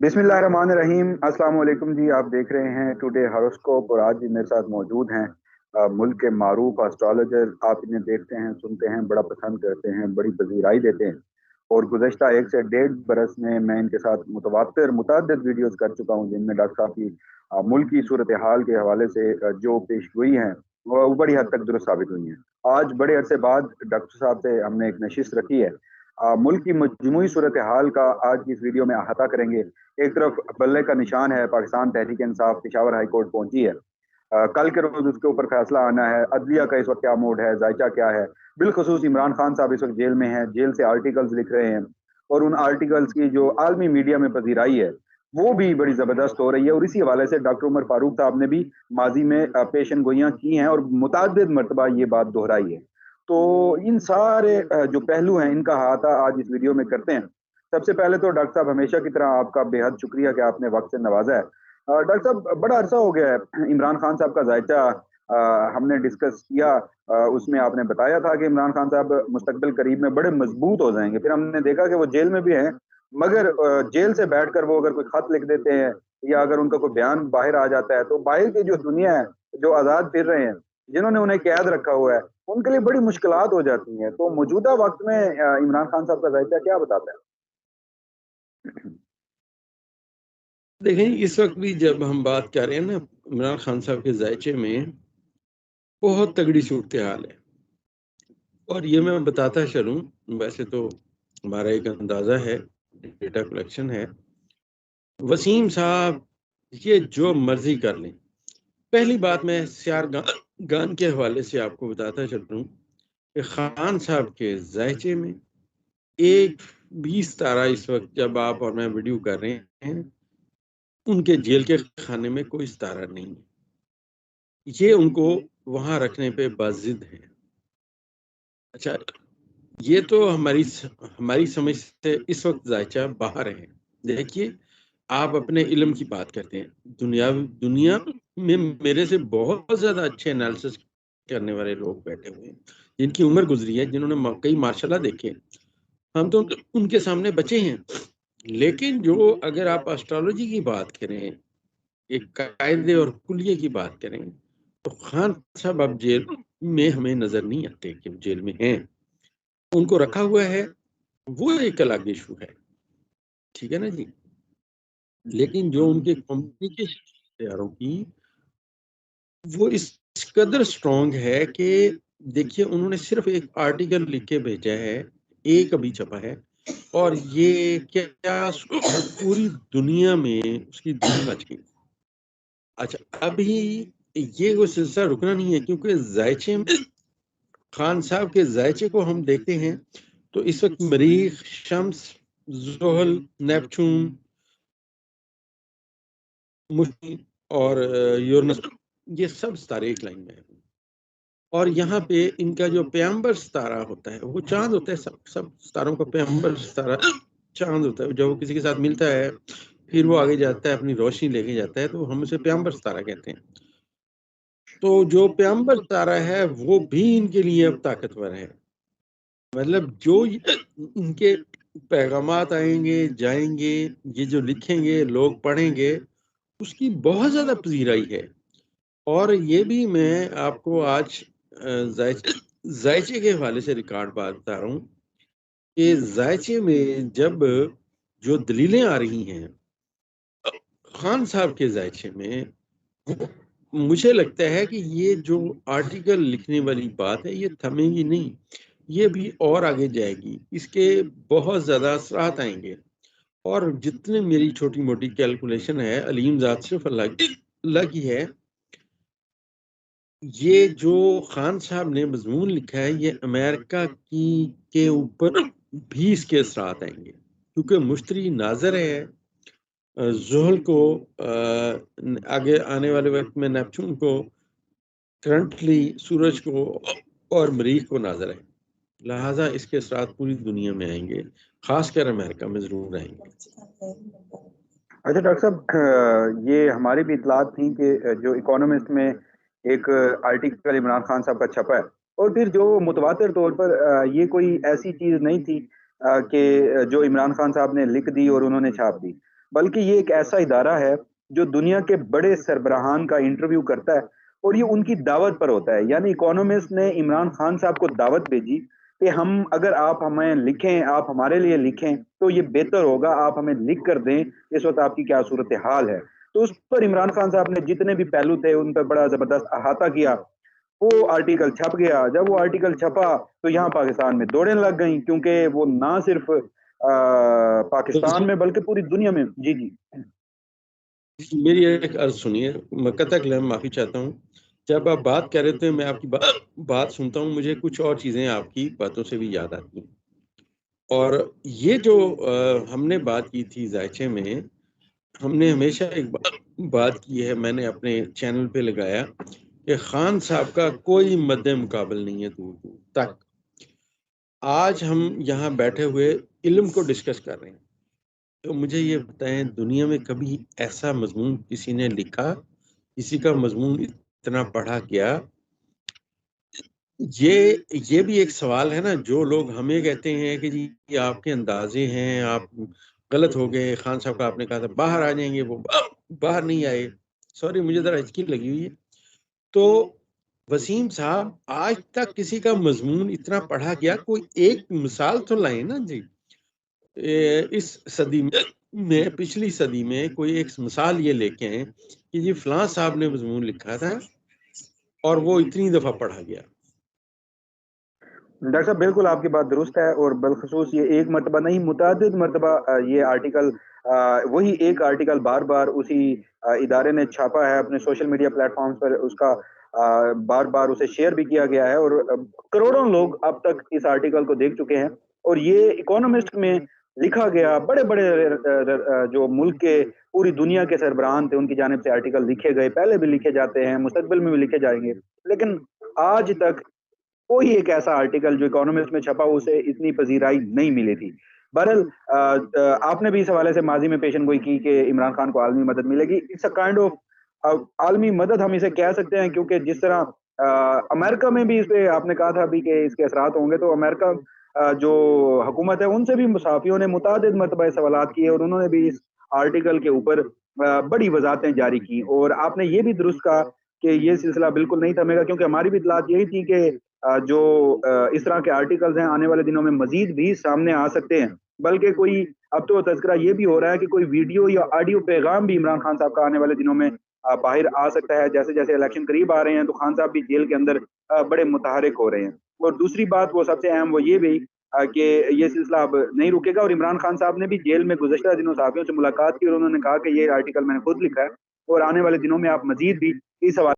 बिस्मिल्लाहिर्रहमानिर्रहीम। अस्सलाम वालेकुम जी। आप देख रहे हैं टुडे हॉरोस्कोप और आज भी मेरे साथ मौजूद हैं मुल्क के मारूफ एस्ट्रोलॉजर। आप इन्हें देखते हैं, सुनते हैं, बड़ा पसंद करते हैं, बड़ी पजीराई देते हैं और गुज़श्ता 1 से 1.5 बरस में मैं इनके साथ मुतअद्दिद वीडियोस कर चुका हूं जिनमें डॉक्टर साहब की मुल्क की सूरत हाल के हवाले से जो पेश गोई हैं वो बड़ी हद तक दुरुस्त साबित हुई हैं। आज बड़े अरसे बाद डॉक्टर साहब से हमने एक नशिस्त रखी है। मुल्क की मजमूई सूरत हाल का आज की इस वीडियो में अहाता करेंगे। एक तरफ बल्ले का निशान है, पाकिस्तान तहरीक इंसाफ पेशावर हाई कोर्ट पहुंची है। कल के रोज उसके ऊपर फैसला आना है। अदलिया का इस वक्त क्या मूड है, जायचा क्या है। बिलखसूस इमरान खान साहब इस वक्त जेल में हैं, जेल से आर्टिकल्स लिख रहे हैं और उन आर्टिकल्स की जो आलमी मीडिया में पजीराई है वो भी बड़ी जबरदस्त हो रही है। और इसी हवाले से डॉक्टर उमर फारूक साहब ने भी माजी में पेशन गोइयां की हैं और मुतअद्दिद मरतबा ये बात दोहराई है। तो इन सारे जो पहलू हैं इनका अहाता आज इस वीडियो में करते हैं। सबसे पहले तो डॉक्टर साहब हमेशा की तरह आपका बेहद शुक्रिया कि आपने वक्त से नवाजा है। डॉक्टर साहब बड़ा अरसा हो गया है इमरान खान साहब का जायचा हमने डिस्कस किया। उसमें आपने बताया था कि इमरान खान साहब मुस्तकबिल करीब में बड़े मजबूत हो जाएंगे। फिर हमने देखा कि वो जेल में भी हैं, मगर जेल से बैठकर वो अगर कोई खत लिख देते हैं या अगर उनका कोई बयान बाहर आ जाता है तो बाहर की जो दुनिया है, जो आज़ाद फिर रहे हैं, जिन्होंने उन्हें कैद रखा हुआ है, उनके लिए बड़ी मुश्किलात हो जाती हैं। तो मौजूदा वक्त में इमरान खान साहब का जायचा क्या बताता है? देखें, इस वक्त भी जब हम बात कर रहे हैं ना इमरान खान साहब के जायचे में, बहुत तगड़ी सूरत हाल है। और ये मैं बताता चलूं, वैसे तो हमारा एक अंदाजा है, डेटा कलेक्शन है। वसीम साहब ये जो मर्जी कर लें। पहली बात मैं सियार गान के हवाले से आपको बताता चलूं कि खान साहब के जायचे में एक 20 तारा इस वक्त जब आप और मैं वीडियो कर रहे हैं, उनके जेल के खाने में कोई सितारा नहीं है। ये उनको वहां रखने पे बाजिद है। अच्छा, ये तो हमारी समझ से इस वक्त जायचा बाहर है। देखिए, आप अपने इल्म की बात करते हैं, दुनिया में मेरे से बहुत ज्यादा अच्छे एनालिसिस करने वाले लोग बैठे हुए हैं, जिनकी उम्र गुजरी है, जिन्होंने कई मार्शल देखे। हम तो उनके सामने बचे हैं। लेकिन जो अगर आप एस्ट्रोलॉजी की बात करें, एक कायदे और कुलिये की बात करें, तो खान साहब अब जेल में हमें नजर नहीं आते कि जेल में हैं। उनको रखा हुआ है, वो एक अलग इशू है, ठीक है ना जी। लेकिन जो उनके कम्युनिकेशन यारों की, वो इस कदर स्ट्रॉन्ग है कि देखिए, उन्होंने सिर्फ एक आर्टिकल लिख के भेजा है, एक अभी छपा है, और ये क्या पूरी दुनिया में उसकी धूम मच गई। अच्छा, अभी ये वो सिलसिला रुकना नहीं है, क्योंकि जायचे में खान साहब के जायचे को हम देखते हैं तो इस वक्त मरीख, शम्स, जोहल, नेपच्यून, मुश्किल और यूरेनस, ये सब सितारे एक लाइन में है। और यहाँ पे इनका जो पैगंबर सितारा होता है वो चांद होता है। सब सितारों का पैगंबर सितारा चांद होता है। जब वो किसी के साथ मिलता है, फिर वो आगे जाता है, अपनी रोशनी लेके जाता है, तो हम उसे पैगंबर सितारा कहते हैं। तो जो पैगंबर सितारा है वो भी इनके लिए अब ताकतवर है। मतलब जो इनके पैगामात आएंगे जाएंगे, ये जो लिखेंगे लोग पढ़ेंगे, उसकी बहुत ज्यादा पजीराई है। और ये भी मैं आपको आज जायचे के हवाले से रिकॉर्ड बात बता रहा हूँ कि जायचे में जब जो दलीलें आ रही हैं खान साहब के जायचे में, मुझे लगता है कि ये जो आर्टिकल लिखने वाली बात है ये थमेगी नहीं, ये भी और आगे जाएगी। इसके बहुत ज्यादा असरात आएंगे। और जितने मेरी छोटी मोटी कैलकुलेशन है, अलीम जात सिर्फ अल्लाह की है। ये जो खान साहब ने मजमून लिखा है, ये अमेरिका की के ऊपर भी इसके असरात आएंगे, क्योंकि मुश्तरी नाजर है जोहल को, आगे आने वाले वक्त में नेपच्यून को, करंटली सूरज को और मरीख को नाजर है। लिहाजा इसके असरात पूरी दुनिया में आएंगे, खासकर अमेरिका में जरूर आएंगे। अच्छा डॉक्टर साहब, ये हमारी भी इतलात थी कि जो इकोनॉमिस्ट में एक आर्टिकल इमरान खान साहब का छपा है और फिर जो मुतवातिर तौर पर ये कोई ऐसी चीज नहीं थी कि जो इमरान खान साहब ने लिख दी और उन्होंने छाप दी। बल्कि ये एक ऐसा इदारा है जो दुनिया के बड़े सरबराहान का इंटरव्यू करता है और ये उनकी दावत पर होता है। यानी इकोनॉमिस्ट ने इमरान खान साहब को दावत भेजी कि हम अगर आप हमें लिखें, आप हमारे लिए लिखें तो ये बेहतर होगा, आप हमें लिख कर दें इस वक्त आपकी क्या सूरत हाल है। तो उस पर इमरान खान साहब ने जितने भी पहलू थे उन पर बड़ा जबरदस्त अहाता किया। वो आर्टिकल छप गया। जब वो आर्टिकल छपा तो यहाँ पाकिस्तान में दौड़ें लग गई, क्योंकि वो ना सिर्फ तो पाकिस्तान में बल्कि पूरी दुनिया में। जी जी। मेरी एक अर्ज सुनिए, मैं कतई कलाम माफी चाहता हूँ। जब आप बात कर रहे थे मैं आपकी बात सुनता हूँ, मुझे कुछ और चीजें आपकी बातों से भी याद आती हैं। और ये जो हमने बात की थी जायचे में, हमने हमेशा एक बात की है, मैंने अपने चैनल पे लगाया कि खान साहब का कोई मद्दे मुकाबल नहीं है दूर दूर तक। आज हम यहाँ बैठे हुए इल्म को डिस्कस कर रहे हैं, तो मुझे ये बताएं, दुनिया में कभी ऐसा मजमून किसी ने लिखा, किसी का मजमून इतना पढ़ा गया? ये भी एक सवाल है ना। जो लोग हमें कहते हैं कि जी ये आपके अंदाजे हैं, आप गलत हो गए, खान साहब का आपने कहा था बाहर आ जाएंगे, वो बाहर नहीं आए। सॉरी, मुझे जरा हिचकी लगी हुई है। तो वसीम साहब, आज तक किसी का मजमून इतना पढ़ा गया? कोई एक मिसाल तो लाए ना जी। इस सदी में पिछली सदी में कोई एक मिसाल ये लेके आए कि जी फलां साहब ने मजमून लिखा था और वो इतनी दफा पढ़ा गया। डॉक्टर साहब बिल्कुल आपकी बात दुरुस्त है, और बिलखसूस ये एक मरतबा नहीं, मुतादिद मरतबा ये आर्टिकल, वही एक आर्टिकल बार बार उसी इदारे ने छापा है अपने सोशल मीडिया प्लेटफॉर्म्स पर। उसका बार बार उसे शेयर भी किया गया है, और करोड़ों लोग अब तक इस आर्टिकल को देख चुके हैं। और ये इकोनॉमिस्ट में लिखा गया, बड़े बड़े जो मुल्क के, पूरी दुनिया के सरबराहान थे उनकी जानिब से आर्टिकल लिखे गए, पहले भी लिखे जाते हैं, मुस्तकबिल में भी लिखे जाएंगे। लेकिन आज तक कोई एक ऐसा आर्टिकल जो इकोनॉमिस्ट में छपा उसे इतनी पजीराई नहीं मिली थी। बहरहाल आपने भी इस हवाले से माजी में पेशन गोई की कि इमरान खान को आलमी मदद मिलेगी। इट्स अ काइंड ऑफ आलमी मदद हम इसे कह सकते हैं, क्योंकि जिस तरह अमेरिका में भी इस पे आपने कहा था अभी कि इसके असरात होंगे, तो अमेरिका जो हुकूमत है उनसे भी मुसाफियों ने मुतादिद मरतबा सवालात किए और उन्होंने भी इस आर्टिकल के ऊपर बड़ी वजाहतें जारी की। और आपने ये भी दुरुस्त कहा कि ये सिलसिला बिल्कुल नहीं थमेगा, क्योंकि हमारी भी इतलात यही थी कि जो इस तरह के आर्टिकल्स हैं आने वाले दिनों में मजीद भी सामने आ सकते हैं। बल्कि कोई अब तो तज़किरा ये भी हो रहा है कि कोई वीडियो या ऑडियो पैगाम भी इमरान खान साहब का आने वाले दिनों में बाहर आ सकता है। जैसे जैसे इलेक्शन करीब आ रहे हैं तो खान साहब भी जेल के अंदर बड़े मुतहरिक हो रहे हैं। और दूसरी बात वो सबसे अहम वो ये भी कि ये सिलसिला अब नहीं रुकेगा। और इमरान खान साहब ने भी जेल में गुज़श्ता दिनों सहाफ़ियों से मुलाकात की और उन्होंने कहा कि ये आर्टिकल मैंने खुद लिखा है और आने वाले दिनों में आप मजीद भी इस हवाले